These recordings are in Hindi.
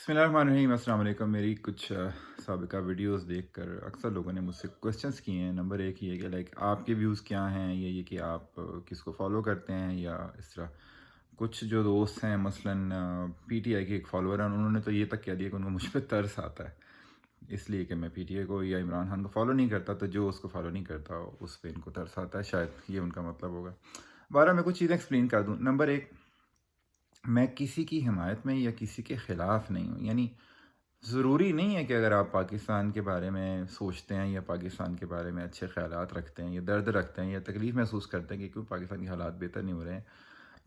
बिस्मिल्लाहिर्रहमानिर्रहीम। अस्सलाम वालेकुम। मेरी कुछ साबिका वीडियोस देखकर अक्सर लोगों ने मुझसे क्वेश्चंस किए हैं। नंबर एक ये कि लाइक आपके व्यूज़ क्या हैं, ये कि आप किसको फॉलो करते हैं या इस तरह। कुछ जो दोस्त हैं मसलन पीटीआई के एक फॉलोअर हैं, उन्होंने तो ये तक कह दिया कि उनको मुझ पे तरस आता है इसलिए कि मैं पीटीआई को या इमरान खान को फॉलो नहीं करता, तो जो उसको फॉलो नहीं करता उस पर इनको तरस आता है, शायद ये उनका मतलब होगा। बारह मैं कुछ चीज़ें एक्सप्लेन कर दूँ। नंबर एक, मैं किसी की हिमायत में या किसी के ख़िलाफ़ नहीं हूँ। यानी ज़रूरी नहीं है कि अगर आप पाकिस्तान के बारे में सोचते हैं या पाकिस्तान के बारे में अच्छे ख़यालात रखते हैं या दर्द रखते हैं या तकलीफ़ महसूस करते हैं कि क्यों पाकिस्तान के हालात बेहतर नहीं हो रहे हैं,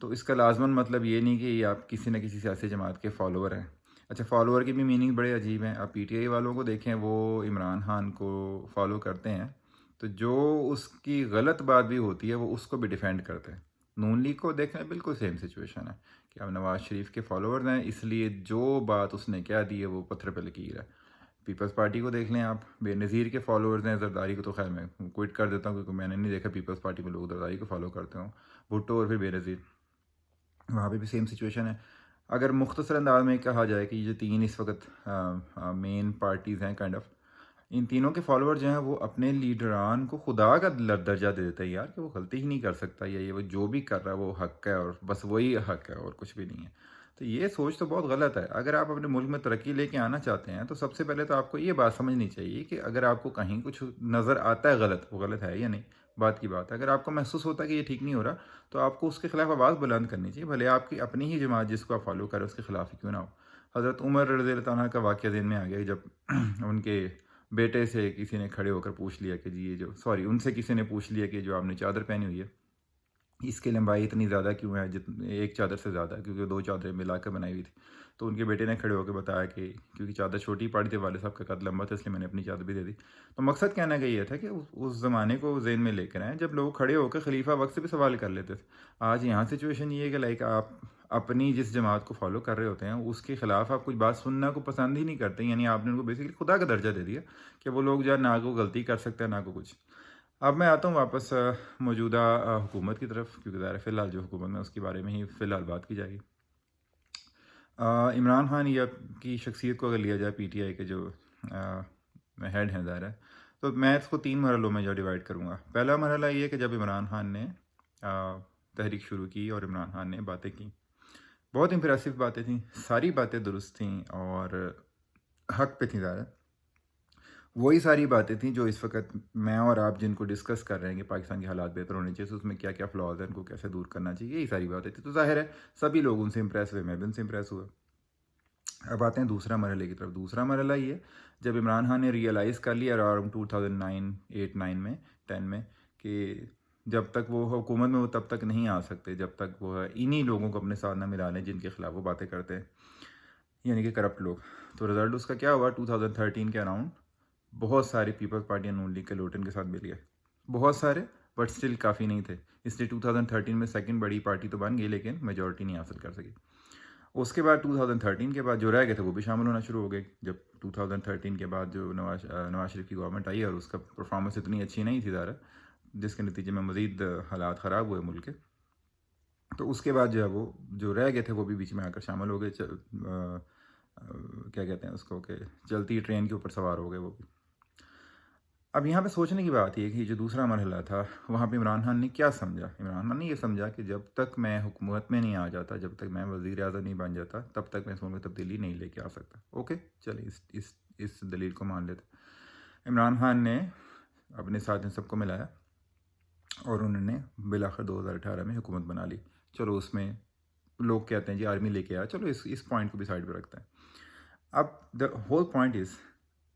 तो इसका लाज़मन मतलब ये नहीं कि आप किसी न किसी सियासी जमात के फ़ॉलोअर हैं। अच्छा, फ़ॉलोअर की भी मीनिंग बड़े अजीब हैं। आप पीटीआई वालों को देखें, वो इमरान खान को फ़ॉलो करते हैं, तो जो उसकी गलत बात भी होती है वो उसको भी डिफेंड करते हैं। नून लीग को देखें, बिल्कुल सेम सिचुएशन है कि अब नवाज़ शरीफ के फॉलोअर्स हैं, इसलिए जो बात उसने कह दी है वो पत्थर पे लकीर है। पीपल्स पार्टी को देख लें आप, बेनज़ीर के फॉलोअर्स हैं। ज़रदारी को तो खैर मैं क्विट कर देता हूँ क्योंकि मैंने नहीं देखा पीपल्स पार्टी में लोग ज़रदारी को फॉलो करते हों। भुट्टो और फिर बेनज़ीर, वहाँ पे भी सेम सिचुएशन है। अगर मुख्तसर अंदाज में कहा जाए कि ये तीन इस वक्त मेन पार्टीज़ हैं काइंड ऑफ, इन तीनों के फॉलोअर जो हैं वो अपने लीडरान को खुदा का दर्जा दे देते हैं यार, कि वो गलती ही नहीं कर सकता या ये वो जो भी कर रहा है वो हक है और बस वही हक है और कुछ भी नहीं है। तो ये सोच तो बहुत गलत है। अगर आप अपने मुल्क में तरक्की लेके आना चाहते हैं तो सबसे पहले तो आपको ये बात समझनी चाहिए कि अगर आपको कहीं कुछ नज़र आता है गलत, वो गलत है या नहीं, बात की बात है। अगर आपको महसूस होता है कि ये ठीक नहीं हो रहा, तो आपको उसके खिलाफ आवाज़ बुलंद करनी चाहिए, भले आपकी अपनी ही जमात जिसको आप फॉलो करें उसके खिलाफ ही क्यों ना हो। हज़रत उमर रज़ी अल्लाह तआला का वाक़या दिन में आ गया जब उनके बेटे से किसी ने खड़े होकर पूछ लिया कि जी ये जो सॉरी उनसे किसी ने पूछ लिया कि जो आपने चादर पहनी हुई है इसकी लंबाई इतनी ज़्यादा क्यों है, जित एक चादर से ज़्यादा, क्योंकि दो चादरें मिलाकर बनाई हुई थी। तो उनके बेटे ने खड़े होकर बताया कि क्योंकि चादर छोटी पड़ी थी, वाले साहब का कद लंबा था, इसलिए मैंने अपनी चादर भी दे दी। तो मकसद कहने का ये था कि उस ज़माने को ज़हन में लेकर आएँ जब लोग खड़े होकर खलीफा वक्त से भी सवाल कर लेते थे। आज यहाँ सिचुएशन ये है कि लाइक आप अपनी जिस जमात को फॉलो कर रहे होते हैं उसके खिलाफ आप कुछ बात सुनना को पसंद ही नहीं करते, यानी आपने उनको बेसिकली खुदा का दर्जा दे दिया कि वो लोग जो है ना को गलती कर सकते हैं ना को कुछ। अब मैं आता हूँ वापस मौजूदा हुकूमत की तरफ, क्योंकि ज़ाहिर है फ़िलहाल जो हुकूमत में उसके बारे में ही फ़िलहाल बात की जाएगी। इमरान खान या की शख्सियत को अगर लिया जाए, पीटीआई के जो हेड हैं ज़ाहिर है, तो मैं इसको तीन मरहलों में जो डिवाइड करूँगा। पहला मरहला ये है कि जब इमरान खान ने तहरीक शुरू की और इमरान खान ने बातें की, बहुत इम्प्रेसिव बातें थी, सारी बातें दुरुस्त थी और हक पे थी ज़ाहिर है। वही सारी बातें थी जो इस वक्त मैं और आप जिनको डिस्कस कर रहे हैं कि पाकिस्तान के हालात बेहतर होने चाहिए, तो उसमें क्या क्या फ्लॉज हैं, उनको कैसे दूर करना चाहिए, यही सारी बातें थी। तो जाहिर है सभी लोग उनसे इम्प्रेस हुए, मैं भी उनसे इम्प्रेस हुआ। अब आते हैं दूसरा मरहले की तरफ। दूसरा मरहला ये, जब इमरान खान ने रियलाइज़ कर लिया अराउंड 2009 8 9 में 10 में कि जब तक वो हुकूमत में वो तब तक नहीं आ सकते जब तक वो इन्हीं लोगों को अपने साथ ना मिला लें जिनके खिलाफ वो बातें करते हैं, यानी कि करप्ट लोग। तो रिजल्ट उसका क्या हुआ, 2013 के अराउंड बहुत सारे पीपल्स पार्टी और नून लीग के लोग इनके साथ मिल गए, बहुत सारे, बट स्टिल काफ़ी नहीं थे। इसलिए 2013 में सेकंड बड़ी पार्टी तो बन गई लेकिन मेजॉरिटी नहीं हासिल कर सकी। उसके बाद 2013 के बाद जो रह गए थे वो भी शामिल होना शुरू हो गए। जब 2013 के बाद जो नवाज शरीफ की गवर्नमेंट आई और उसका परफॉर्मेंस इतनी अच्छी नहीं थी ज़्यादा, जिसके नतीजे में मज़ीद हालात ख़राब हुए मुल्क के, तो उसके बाद जो है वो जो रह गए थे वो भी बीच में आकर शामिल हो गए। क्या कहते हैं उसको, कि चलती ट्रेन के ऊपर सवार हो गए वो भी। अब यहाँ पे सोचने की बात ये है कि जो दूसरा मरहला था वहाँ पे इमरान खान ने क्या समझा। इमरान खान ने ये समझा कि जब तक मैं हुकूमत में नहीं आ जाता, जब तक मैं वज़ीर आज़म नहीं बन जाता, तब तक मैं इसमें तब्दीली नहीं लेके आ सकता। ओके, चलिए इस दलील को मान लेते। इमरान खान ने अपने साथ इन सबको मिलाया और उन्होंने बिलाखिर 2018 में हुकूमत बना ली। चलो उसमें लोग कहते हैं जी आर्मी लेके आया, चलो इस पॉइंट को भी साइड पर रखते हैं। अब द होल पॉइंट इज़,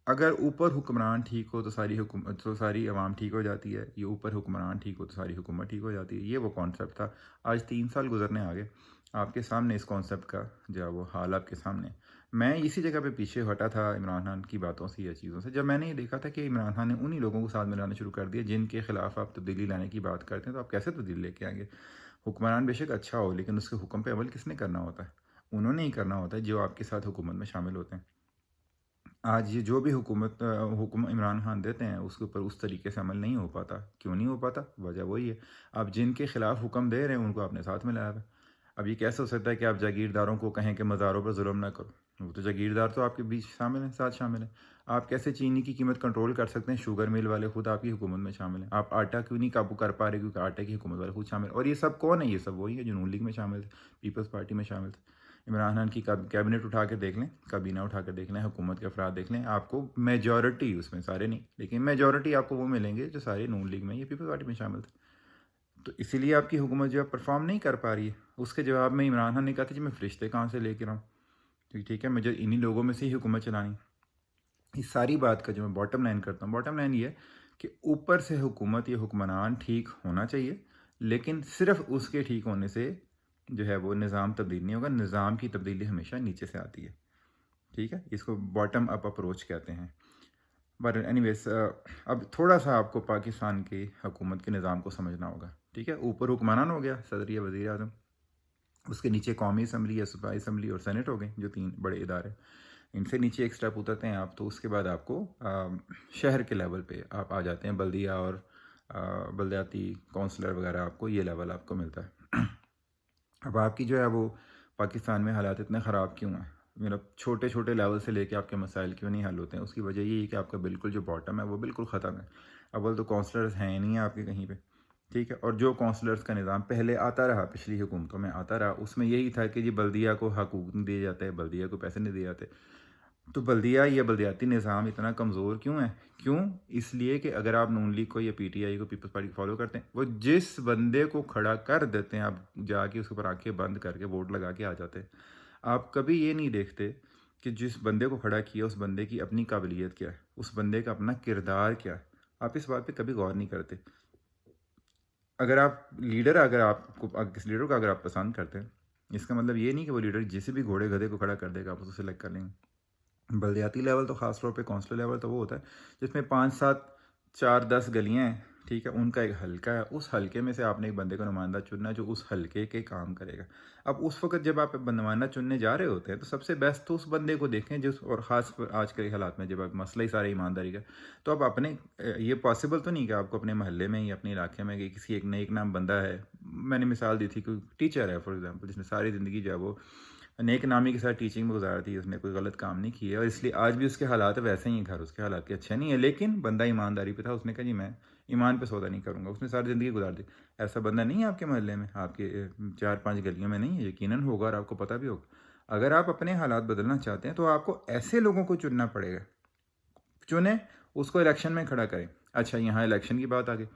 अगर ऊपर हुक्मरान ठीक हो तो सारी हुकूमत, तो सारी आवाम ठीक हो जाती है, ये ऊपर हुक्मरान ठीक हो तो सारी हुकूमत ठीक हो जाती है, ये वो कॉन्सेप्ट था। आज 3 साल गुजरने आ गए, आपके सामने इस कॉन्सेप्ट का जो है वो हाल आपके सामने। मैं इसी जगह पे पीछे हटा था इमरान खान की बातों से या चीज़ों से, जब मैंने ये देखा था कि इमरान खान ने उन्हीं लोगों को साथ मिलाना शुरू कर दिया जिनके खिलाफ आप तब्दीली लाने की बात करते हैं, तो आप कैसे तब्दीली लेके आएंगे। हुक्मरान बेशक अच्छा हो लेकिन उसके हुक्म पे अमल किसने करना होता है, उन्होंने ही करना होता है जो आपके साथ हुकूमत में शामिल होते हैं। आज ये जो भी हुक्म इमरान खान देते हैं उसके ऊपर उस तरीके से अमल नहीं हो पाता। क्यों नहीं हो पाता, वजह वही है, आप जिनके खिलाफ हुक्म दे रहे हैं उनको अपने साथ मिलाया हुआ है। अब ये कैसे हो सकता है कि आप जागीरदारों को कहें कि मज़ारों पर जुल्म ना करो? वो तो जागीरदार तो आपके बीच शामिल हैं, साथ शामिल हैं। आप कैसे चीनी की कीमत कंट्रोल कर सकते हैं? शुगर मिल वाले खुद आपकी हुकूमत में शामिल हैं। आप आटा क्यों नहीं काबू कर पा रहे? क्योंकि आटे की हुकूमत वाले खुद शामिल, और ये सब कौन है? ये सब वही है जो नून लीग में शामिल थे, पीपल्स पार्टी में शामिल थे। इमरान खान की कैबिनेट उठा के देख लें, काबीना उठा के देख लें, हुकूमत के अफराद देख लें, आपको मेजॉरिटी उसमें, सारे नहीं लेकिन मेजॉरिटी आपको वो मिलेंगे जो सारे नून लीग में या पीपल्स पार्टी में शामिल थे। तो इसीलिए आपकी हुकूमत जो है परफॉर्म नहीं कर पा रही है। उसके जवाब में इमरान खान ने कहा था जी मैं फरिश्ते कहाँ से लेकर आऊँ, ठीक है, मुझे इन्हीं लोगों में से ही हुकूमत चलानी। इस सारी बात का जो मैं बॉटम लाइन करता हूँ, बॉटम लाइन ये है कि ऊपर से हुकूमत या हुक्मरान ठीक होना चाहिए, लेकिन सिर्फ उसके ठीक होने से जो है वो निज़ाम तब्दील नहीं होगा। निज़ाम की तब्दीली हमेशा नीचे से आती है, ठीक है, इसको बॉटम अप अप्रोच कहते हैं। बट एनीवेज, अब थोड़ा सा आपको पाकिस्तान की हुकूमत के निज़ाम को समझना होगा, ठीक है। ऊपर हुक्मरान हो गया, सदर या वज़ीर आज़म, उसके नीचे कौमी असम्बली या सूबाई असम्बली और सेनेट हो गए, जो 3 बड़े इदारे। इनसे नीचे एक स्टेप उतरते हैं आप, तो उसके बाद आपको शहर के लेवल पे आप आ जाते हैं, बल्दिया और बल्दियाती कौंसलर वगैरह, आपको ये लेवल आपको मिलता है। अब आपकी जो है वो पाकिस्तान में हालात इतने ख़राब क्यों हैं? मतलब छोटे छोटे लेवल से लेके आपके मसाइल क्यों नहीं हल होते हैं? उसकी वजह यही है कि आपका बिल्कुल जो बॉटम है वो बिल्कुल ख़त्म है। अव्वल तो कौंसलर्स हैं ही नहीं है आपके कहीं पे, ठीक है। और जो कौंसलर्स का निज़ाम पहले आता रहा, पिछली हुकूमतों में आता रहा, उसमें यही था कि जी बल्दिया को हकूक़ नहीं दिए जाते, बल्दिया को पैसे नहीं दिए जाते। तो बल्दिया या बल्दियाती निज़ाम इतना कमज़ोर क्यों है? क्यों? इसलिए कि अगर आप नून लीग को या पीटीआई को, पीपल्स पार्टी को फॉलो करते हैं, वो जिस बंदे को खड़ा कर देते हैं, आप जाके उसके ऊपर आंखें बंद करके वोट लगा के आ जाते हैं। आप कभी ये नहीं देखते कि जिस बंदे को खड़ा किया उस बंदे की अपनी काबिलियत क्या है, उस बंदे का अपना किरदार क्या है। आप इस बात पे कभी गौर नहीं करते। अगर आप लीडर, अगर आपको किसी लीडर को अगर आप पसंद करते हैं, इसका मतलब ये नहीं कि वो लीडर जिस भी घोड़े गधे को खड़ा कर देगा आप उसे सेलेक्ट कर लेंगे। बलदियाती लेवल तो ख़ास तौर पे काउंसिलर लेवल तो वो होता है जिसमें 5-7, 4-10 गलियाँ हैं, ठीक है, उनका एक हलका है। उस हलके में से आपने एक बंदे को नुमाइंदा चुनना है जो उस हलके के काम करेगा। अब उस वक्त जब आप नुमाइंदा चुनने जा रहे होते हैं तो सबसे बेस्ट तो उस बंदे को देखें जिस, और ख़ास आज के हालात में जब आप मसला ही सारे ईमानदारी का, तो आप अपने ये पॉसिबल तो नहीं कि आपको अपने महल्ले में या अपने इलाके में कि किसी एक नेक नाम बंदा है। मैंने मिसाल दी थी, कोई टीचर है फॉर एग्जाम्पल, जिसने सारी ज़िंदगी जो है वो नेक नामी के साथ टीचिंग में गुजारा थी, उसने कोई गलत काम नहीं किया और इसलिए आज भी उसके हालात वैसे ही हैं, घर उसके हालात के अच्छे नहीं है, लेकिन बंदा ईमानदारी पे था। उसने कहा जी मैं ईमान पे सौदा नहीं करूँगा, उसने सारी ज़िंदगी गुजार दी। ऐसा बंदा नहीं है आपके मोहल्ले में, आपके 4-5 गलियों में नहीं है, यकीनन होगा और आपको पता भी होगा। अगर आप अपने हालात बदलना चाहते हैं तो आपको ऐसे लोगों को चुनना पड़ेगा। चुने, उसको इलेक्शन में खड़ा करें। अच्छा, यहाँ इलेक्शन की बात आ गई।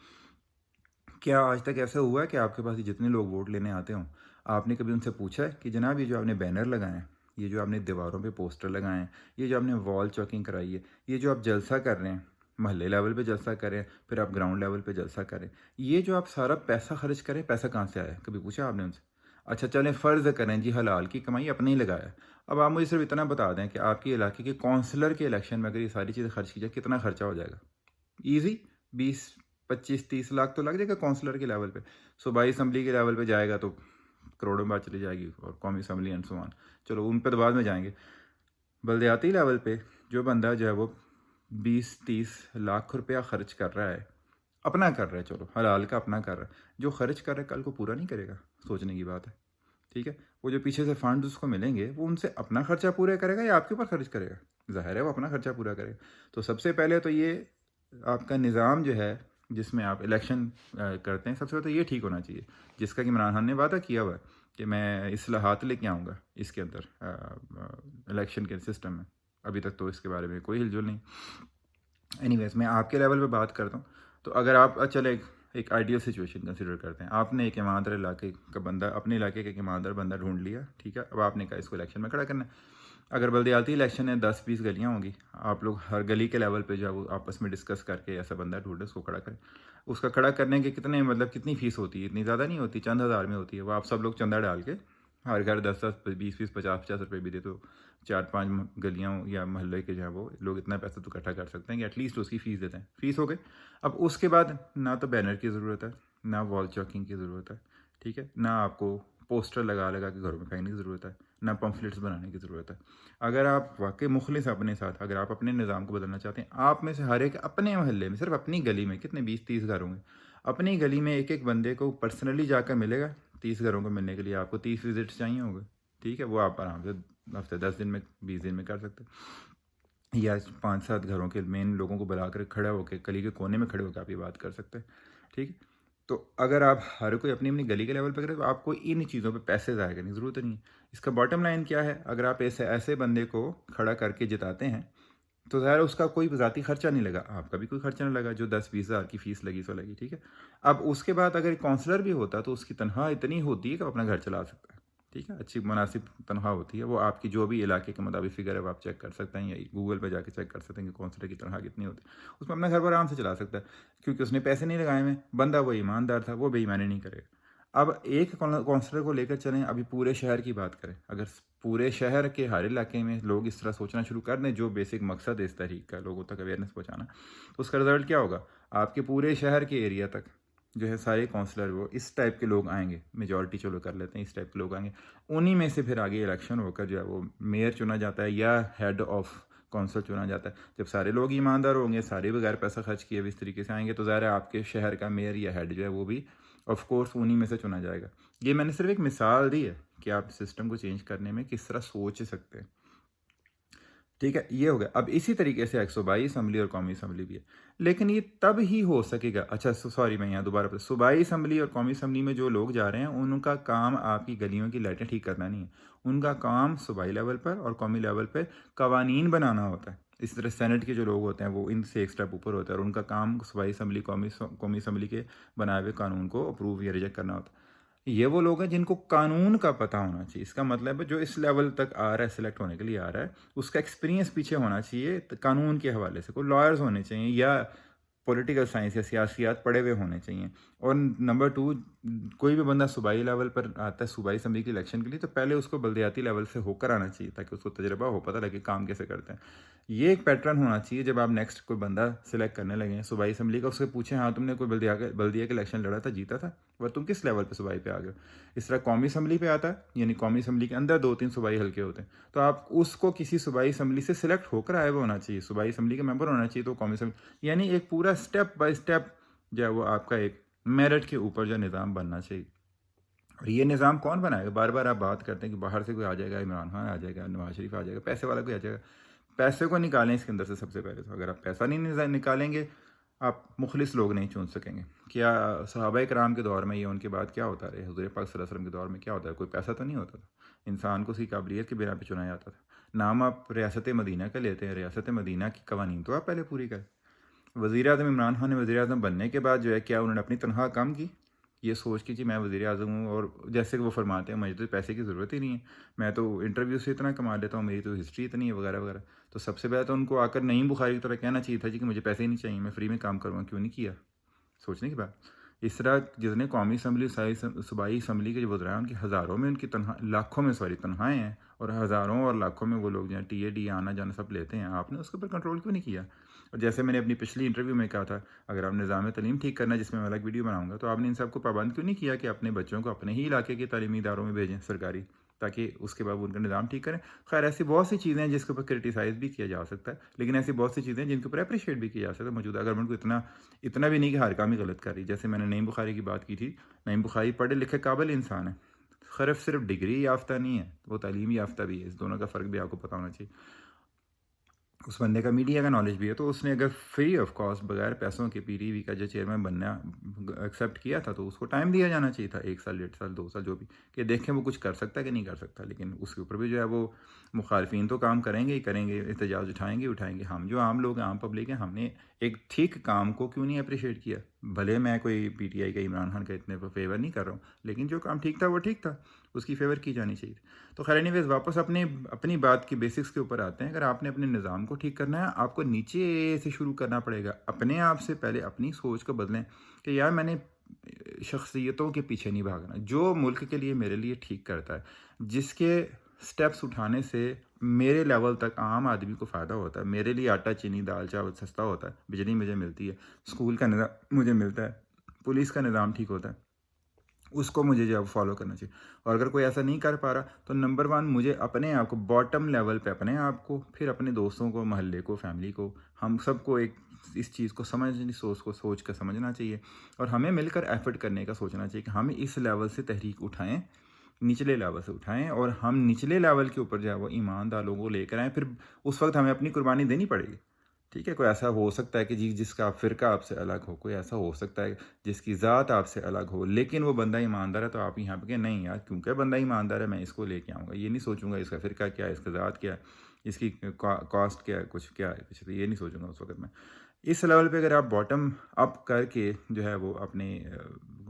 क्या आज तक ऐसा हुआ है कि आपके पास जितने लोग वोट लेने आते हों, आपने कभी उनसे पूछा है कि जनाब ये जो आपने बैनर लगाए हैं, ये जो आपने दीवारों पे पोस्टर लगाए हैं, ये जो आपने वॉल चॉकिंग कराई है, ये जो आप जलसा कर रहे हैं, महल्ले लेवल पे जलसा करें, फिर आप ग्राउंड लेवल पे जलसा करें, ये जो आप सारा पैसा खर्च करें, पैसा कहाँ से आया है? कभी पूछा आपने उनसे? अच्छा चलें, फ़र्ज़ करें जी हलाल की कमाई आपने ही लगाया। अब आप मुझे सिर्फ इतना बता दें कि आपके इलाके के काउंसलर के इलेक्शन में अगर ये सारी चीज़ें खर्च की जाए, कितना खर्चा हो जाएगा? ईज़ी 20-25-30 लाख तो लग जाएगा काउंसलर के लेवल पे। सूबाई असम्बली के लेवल पे जाएगा तो करोड़ों में बात चली जाएगी, और कौमी असम्बली एंड सो ऑन, चलो उन पे तो बाद में जाएंगे। बल्दियाती लेवल पे जो बंदा जो है वो 20-30 लाख रुपया खर्च कर रहा है, अपना कर रहा है, चलो हलाल का अपना कर रहा है, जो खर्च कर रहा है कल को पूरा नहीं करेगा, सोचने की बात है, ठीक है। वो जो पीछे से फंड उसको मिलेंगे वो उनसे अपना खर्चा पूरा करेगा या आपके ऊपर खर्च करेगा? ज़ाहिर है वो अपना खर्चा पूरा करेगा। तो सबसे पहले तो ये आपका निज़ाम जो है जिसमें आप इलेक्शन करते हैं, सबसे पहले तो ये ठीक होना चाहिए, जिसका कि इमरान खान ने वादा किया हुआ है कि मैं इस्लाहात लेके आऊँगा इसके अंदर, इलेक्शन के सिस्टम में। अभी तक तो इसके बारे में कोई हिलजुल नहीं। एनीवेज, मैं आपके लेवल पे बात करता हूँ। तो अगर आप चले एक आइडियल सिचुएशन कंसिडर करते हैं, आपने एक ईमानदार इलाके का बंदा, अपने इलाके का एक ईमानदार बंदा ढूंढ लिया, ठीक है। अब आपने कहा इसको इलेक्शन में खड़ा करना है। अगर बल्दियाती इलेक्शन है, 10-20 गलियाँ होंगी, आप लोग हर गली के लेवल पे जो है वो आपस में डिस्कस करके ऐसा बंदा ढूंढे, उसको खड़ा करें। उसका खड़ा करने के कितने, मतलब कितनी फ़ीस होती है? इतनी ज़्यादा नहीं होती, चंद हज़ार में होती है। वो आप सब लोग चंदा डाल के हर घर 10-10, 20-20, 50-50 रुपये भी दे, तो 4-5 गलियों या मोहल्ले के जो है वो लोग इतना पैसा तो इकट्ठा कर सकते हैं कि एटलीस्ट उसकी फ़ीस देते हैं। फ़ीस हो गई। अब उसके बाद ना तो बैनर की ज़रूरत है, ना वॉल चॉकिंग की ज़रूरत है, ठीक है, ना आपको पोस्टर लगा लगा के घरों में फेंकने की ज़रूरत है, ना पम्फलेट्स बनाने की ज़रूरत है। अगर आप वाकई मुखलिस अपने साथ, अगर आप अपने निज़ाम को बदलना चाहते हैं, आप में से हर एक अपने मोहल्ले में, सिर्फ अपनी गली में, कितने 20-30 घर होंगे, अपनी गली में एक एक बंदे को पर्सनली जाकर मिलेगा, 30 घरों को मिलने के लिए आपको 30 विजिट्स चाहिए होंगे, ठीक है, वो आप आराम से हफ्ते 10 दिन में 20 दिन में कर सकते हैं, या 5-7 घरों के मेन लोगों को बुलाकर खड़ा होकर गली के कोने में खड़े होकर आप ये बात कर सकते हैं, ठीक है। तो अगर आप हर कोई अपनी अपनी गली के लेवल पर करें तो आपको इन चीज़ों पे पैसे ज़ाया करने की ज़रूरत नहीं है। इसका बॉटम लाइन क्या है, अगर आप ऐसे ऐसे बंदे को खड़ा करके जिताते हैं तो ज़ाहिर है उसका कोई ज़ाती खर्चा नहीं लगा, आपका भी कोई खर्चा नहीं लगा, जो 10-20 हज़ार की फ़ीस लगी सो लगी, ठीक है। अब उसके बाद अगर काउंसलर भी होता तो उसकी तनख्वाह इतनी होती है कि वो अपना घर चला सकता है, ठीक है, अच्छी मुनासिब तनख्वाह होती है। वो आपकी जो भी इलाके के मुताबिक फ़िगर है वो आप चेक कर सकते हैं, या गूगल पर जाके चेक कर सकते हैं कि काउंसलर की तनख्वाह कितनी होती है। उसमें अपना घर पर आराम से चला सकता है, क्योंकि उसने पैसे नहीं लगाए हुए, बंदा वो ईमानदार था, वो बेईमानी नहीं करेगा। अब एक काउंसलर को लेकर चलें, अभी पूरे शहर की बात करें, अगर पूरे शहर के हर इलाके में लोग इस तरह सोचना शुरू कर दें, जो बेसिक मकसद है इस तहरीक का, लोगों तक अवेयरनेस पहुंचाना, तो उसका रिजल्ट क्या होगा, आपके पूरे शहर के एरिया तक जो है सारे काउंसलर वो इस टाइप के लोग आएंगे, मेजॉरिटी चलो कर लेते हैं, इस टाइप के लोग आएंगे, उन्हीं में से फिर आगे इलेक्शन होकर जो है वो मेयर चुना जाता है या हेड ऑफ काउंसिल चुना जाता है। जब सारे लोग ईमानदार होंगे, सारे बगैर पैसा खर्च किए इस तरीके से आएंगे, तो ज़ाहिर है आपके शहर का मेयर या हेड जो है वो भी ऑफ कोर्स उन्हीं में से चुना जाएगा। ये मैंने सिर्फ एक मिसाल दी है कि आप सिस्टम को चेंज करने में किस तरह सोच सकते हैं, ठीक है, ये हो गया। अब इसी तरीके से एक सूबाई असम्बली और कौमी असम्बली भी है, लेकिन ये तब ही हो सकेगा, अच्छा सॉरी मैं यहाँ दोबारा सूबाई असम्बली और कौमी असम्बली में जो लोग जा रहे हैं उनका काम आपकी गलियों की लाइटें ठीक करना नहीं है, उनका काम सूबाई लेवल पर और कौमी लेवल पर कवानीन बनाना होता है। इस तरह सेनेट के जो लोग होते हैं वो इनसे एक स्टेप ऊपर होता है, और उनका काम सूबाई असम्बली कौमी असम्बली के बनाए हुए कानून को अप्रूव या रिजेक्ट करना होता है। ये वो लोग हैं जिनको कानून का पता होना चाहिए, इसका मतलब है जो इस लेवल तक आ रहा है, सिलेक्ट होने के लिए आ रहा है, उसका एक्सपीरियंस पीछे होना चाहिए, तो कानून के हवाले से कोई लॉयर्स होने चाहिए या पॉलिटिकल साइंस या सियासियात पढ़े हुए होने चाहिए। और नंबर 2, कोई भी बंदा सूबाई लेवल पर आता है सूबाई असम्बली के इलेक्शन के लिए, तो पहले उसको बल्दियाती लेवल से होकर आना चाहिए, ताकि उसको तजर्बा हो, पता लगे काम कैसे करते हैं। ये एक पैटर्न होना चाहिए, जब आप नेक्स्ट कोई बंदा सिलेक्ट करने लगे सूबाई असम्बली का, उससे पूछें हाँ तुमने कोई बल्दिया का इलेक्शन लड़ा था, जीता था, वह तुम किस लेवल पे सूबाई पे आ गए। इस तरह कौमी असम्बली पे आता है, यानी कौमी असम्बली के अंदर 2-3 सूबाई हल्के होते हैं, तो आप उसको किसी सूबाई असम्बली से सिलेक्ट होकर आए हुए होना चाहिए, सूबाई असम्बली का मेंबर होना चाहिए, तो कौमी असम्बली, यानी एक पूरा स्टेप बाय स्टेप जो है वो आपका एक मेरिट के ऊपर जो निज़ाम बनना चाहिए। और ये निज़ाम कौन बनाएगा, बार बार आप बात करते हैं कि बाहर से कोई आ जाएगा, इमरान खान आ जाएगा, नवाज शरीफ आ जाएगा, पैसे वाला कोई आ जाएगा। पैसे को निकालें इसके अंदर से सबसे पहले, तो अगर आप पैसा नहीं निकालेंगे आप मुखलिस लोग नहीं चुन सकेंगे। क्या सहाबा कराम के दौर में या उनके बाद क्या होता रहे, हुज़ूर पाक सल्लल्लाहु अलैहि वसल्लम के दौर में क्या होता है, कोई पैसा तो नहीं होता था, इंसान को उसकी काबिलियत के बिना पे चुना जाता था। नाम आप रियासत मदीना का लेते हैं, रियासत मदीना की कवानीन तो आप पहले पूरी करें। वज़ीर आज़म इमरान खान ने वज़ीर आज़म बनने के बाद जो है क्या उन्होंने अपनी तनख्वाह कम की, ये सोच के कि मैं वज़ीर आज़म हूँ, और जैसे कि वो फरमाते हैं मुझे तो पैसे की ज़रूरत ही नहीं है, मैं तो इंटरव्यू से इतना कमा लेता हूँ, मेरी तो हिस्ट्री इतनी है वगैरह वगैरह। तो सबसे पहले तो उनको आकर नईम बुखारी की तरह कहना चाहिए था जी कि मुझे पैसे ही नहीं चाहिए, मैं फ्री में काम करूँगा, क्यों नहीं किया, सोचने की बात। इस तरह जितने कौमी असम्बली सूबाई असम्बली के जो वज़रा हैं उनकी हज़ारों में उनकी तनख्वाह, लाखों में सॉरी तनख्वाहें हैं, और हज़ारों और लाखों में वो लोग जो हैं TAD आना जाना सब लेते हैं, आपने उसके ऊपर कंट्रोल क्यों नहीं किया। और जैसे मैंने अपनी पिछली इंटरव्यू में कहा था, अगर आप निज़ाम तलीम ठीक करना है, जिसमें मैं अलग वीडियो बनाऊंगा, तो आपने इन सब को पाबंद क्यों नहीं किया कि अपने बच्चों को अपने ही इलाके के तालीमी इदारों में भेजें सरकारी, ताकि उसके बाद उनका निज़ाम ठीक करें। खैर ऐसी बहुत सी चीज़ें हैं जिसके ऊपर क्रिटिसाइज़ भी किया जा सकता है, लेकिन ऐसी बहुत सी चीज़ें हैं जिनके ऊपर अप्रिशिएट भी किया जा सकता है। मौजूदा गवर्नमेंट को इतना इतना भी नहीं कि हर काम ही गलत कर रही। जैसे मैंने नईम बुखारी की बात की थी, नईम बुखारी पढ़े लिखे काबिल इंसान है, सिर्फ डिग्री याफ्ता नहीं है, वो तालीम याफ्ता भी है, इस दोनों का फ़र्क भी आपको पता होना चाहिए। उस बंदे का मीडिया का नॉलेज भी है, तो उसने अगर फ्री ऑफ कॉस्ट बगैर पैसों के PTV का जो चेयरमैन बनना एक्सेप्ट किया था, तो उसको टाइम दिया जाना चाहिए था, 1 साल 1.5 साल 2 साल जो भी, कि देखें वो कुछ कर सकता है कि नहीं कर सकता। लेकिन उसके ऊपर भी जो है वो मुखालफिन तो काम करेंगे ही करेंगे, एहतजाज उठाएंगे उठाएंगे। हम जो आम लोग हैं, आम पब्लिक हैं, हमने एक ठीक काम को क्यों नहीं अप्रिशिएट किया। भले मैं कोई PTI का इमरान खान का इतने फेवर नहीं कर रहा हूँ, लेकिन जो काम ठीक था वो ठीक था, उसकी फेवर की जानी चाहिए। तो खैर एनीवेज वापस अपनी बात की बेसिक्स के ऊपर आते हैं। अगर आपने अपने निज़ाम को ठीक करना है, आपको नीचे से शुरू करना पड़ेगा, अपने आप से पहले अपनी सोच को बदलें कि यार मैंने शख्सियतों के पीछे नहीं भागना, जो मुल्क के लिए मेरे लिए ठीक करता है, जिसके स्टेप्स उठाने से मेरे लेवल तक आम आदमी को फ़ायदा होता है, मेरे लिए आटा चीनी दाल चावल सस्ता होता है, बिजली मुझे मिलती है, स्कूल का निज़ाम मुझे मिलता है, पुलिस का निज़ाम ठीक होता है, उसको मुझे जो है फॉलो करना चाहिए। और अगर कोई ऐसा नहीं कर पा रहा तो नंबर 1 मुझे अपने आप को बॉटम लेवल पे अपने आप को, फिर अपने दोस्तों को, मोहल्ले को, फैमिली को, हम सबको एक इस चीज़ को समझनी सोच कर समझना चाहिए और हमें मिलकर एफर्ट करने का सोचना चाहिए कि हम इस लेवल से तहरीक उठाएँ, निचले लेवल से उठाएँ और हम निचले लेवल के ऊपर जो है वो ईमानदार लोगों को लेकर आएँ, फिर उस वक़्त हमें अपनी कुर्बानी देनी पड़ेगी। ठीक है, कोई ऐसा हो सकता है कि जी जिसका फ़िरका आपसे अलग हो, कोई ऐसा हो सकता है जिसकी ज़ात आपसे अलग हो, लेकिन वो बंदा ईमानदार है तो आप यहाँ पे कहें नहीं यार क्योंकि बंदा ईमानदार है मैं इसको लेके आऊँगा। ये नहीं सोचूँगा इसका फ़िरका क्या है, इसका ज़ात क्या है, इसकी कॉस्ट क्या है, कुछ क्या है, कुछ तो ये नहीं सोचूँगा उस वक़्त मैं। इस लेवल पे अगर आप बॉटम अप करके जो है वो अपने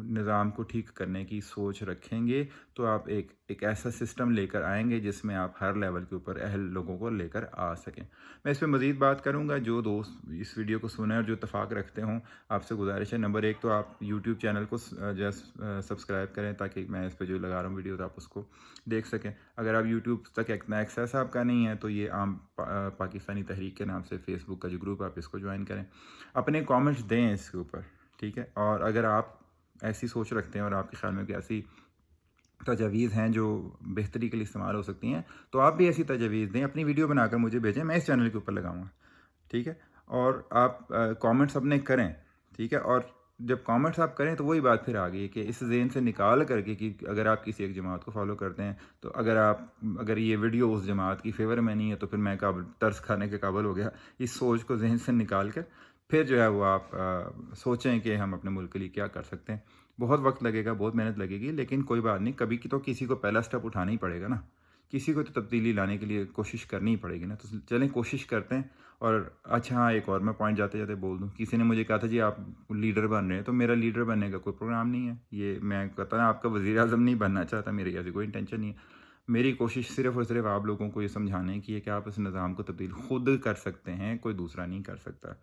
निज़ाम को ठीक करने की सोच रखेंगे, तो आप एक ऐसा सिस्टम लेकर आएँगे जिसमें आप हर लेवल के ऊपर अहल लोगों को लेकर आ सकें। मैं इस पे मज़ीद बात करूँगा, जो दोस्त इस वीडियो को सुने और जो इत्तेफ़ाक रखते हों, आपसे गुज़ारिश है नंबर 1 तो आप यूट्यूब चैनल को सब्सक्राइब करें ताकि मैं इस पे जो लगा रहा हूँ वीडियोज़ आप उसको देख सकें। अगर आप यूट्यूब तक इतना एक्सेस आपका नहीं है तो ये आम पाकिस्तानी तहरीक के नाम से फ़ेसबुक का जो ग्रुप है आप इसको ज्वाइन करें। अपने कमेंट्स दें इसके ऊपर, ठीक है? और अगर आप ऐसी सोच रखते हैं और आपके ख़्याल में कोई ऐसी तजावीज़ हैं जो बेहतरी के लिए इस्तेमाल हो सकती हैं, तो आप भी ऐसी तजावीज़ दें, अपनी वीडियो बनाकर मुझे भेजें, मैं इस चैनल के ऊपर लगाऊँगा, ठीक है? और आप कमेंट्स अपने करें, ठीक है? और जब कमेंट्स आप करें तो वही बात फिर आ गई कि इस ज़हन से निकाल करके कि अगर आप किसी एक जमात को फ़ॉलो करते हैं, तो अगर ये वीडियो उस जमात की फ़ेवर में नहीं है, तो फिर मैं काबिल तरस खाने के काबिल हो गया। इस सोच को ज़हन से निकाल कर फिर जो है वो आप सोचें कि हम अपने मुल्क के लिए क्या कर सकते हैं। बहुत वक़्त लगेगा, बहुत मेहनत लगेगी, लेकिन कोई बात नहीं, कभी की तो किसी को पहला स्टेप उठाना ही पड़ेगा ना। किसी को तो तब्दीली लाने के लिए कोशिश करनी ही पड़ेगी ना। तो चलें कोशिश करते हैं। और अच्छा हाँ, एक और मैं पॉइंट जाते-जाते बोल दूँ। किसी ने मुझे कहा था जी आप लीडर बन रहे हैं, तो मेरा लीडर बनने का कोई प्रोग्राम नहीं है। ये मैं कहता ना आपका वज़ीर-ए-आज़म नहीं बनना चाहता, मेरी ऐसी कोई इंटेंशन नहीं है। मेरी कोशिश सिर्फ़ और सिर्फ़ आप लोगों को ये समझाने की है कि आप इस निज़ाम को तब्दील खुद कर सकते हैं, कोई दूसरा नहीं कर सकता।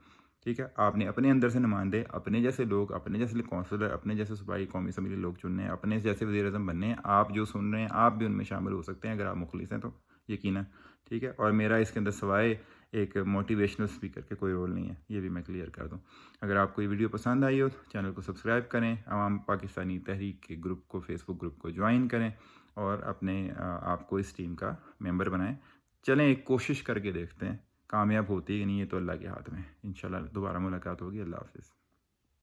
ठीक है? आपने अपने अंदर से नुमाइंदे, अपने जैसे लोग, अपने जैसे कौंसलर, अपने जैसे सूबाई कौमी असम्बली लोग चुनने हैं, अपने जैसे वज़ीर-ए-आज़म बनने हैं। आप जो सुन रहे हैं, आप भी उनमें शामिल हो सकते हैं अगर आप मुखलिस हैं तो, यकीनन। ठीक है? और मेरा इसके अंदर सिवाय एक मोटिवेशनल स्पीकर के कोई रोल नहीं है, ये भी मैं क्लियर कर दूँ। अगर आपको ये वीडियो पसंद आई हो, तो चैनल को सब्सक्राइब करें, अवाम पाकिस्तानी तहरीक के ग्रुप को, फेसबुक ग्रुप को ज्वाइन करें और अपने आप को इस टीम का मेंबर बनाएँ। चलें एक कोशिश करके देखते हैं, कामयाब होती है कि नहीं ये तो अल्लाह के हाथ में है। इंशाल्लाह दोबारा मुलाकात होगी। अल्लाह हाफ़िज़।